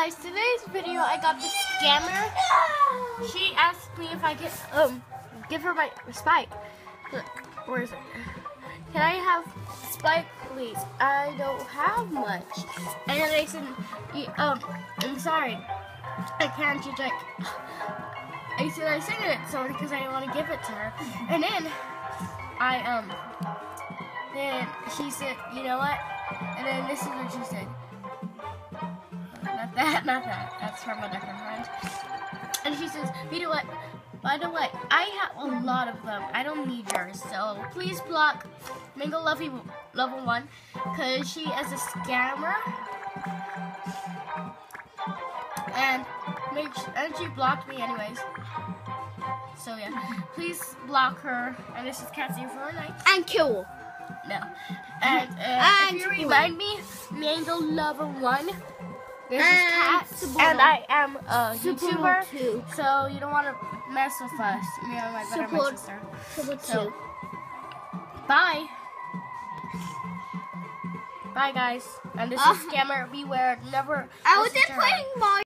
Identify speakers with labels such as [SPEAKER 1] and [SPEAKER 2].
[SPEAKER 1] guys, today's video I got this scammer. She asked me if I could give her my Spike. Where is it? Can I have Spike, please? I don't have much. And then I said, I'm sorry, I can't. She's like, I said I sent it so because I want to give it to her. And then then she said, you know what? And then this is what she said. Not that. That's from a different friend. And she says, by the way, I have a lot of them. I don't need yours. So please block Mango Level 1 because she is a scammer. And she blocked me anyways. So yeah, please block her. And this is Cat0409.
[SPEAKER 2] And kill.
[SPEAKER 1] No. And if you remind me, Mango Level 1. This is Cat, and I am a YouTuber, too. So you don't want to mess with us, me and my brother and my sister. So, bye. Bye, guys. And this is Scammer. Beware. Never.
[SPEAKER 2] I was just playing Mario.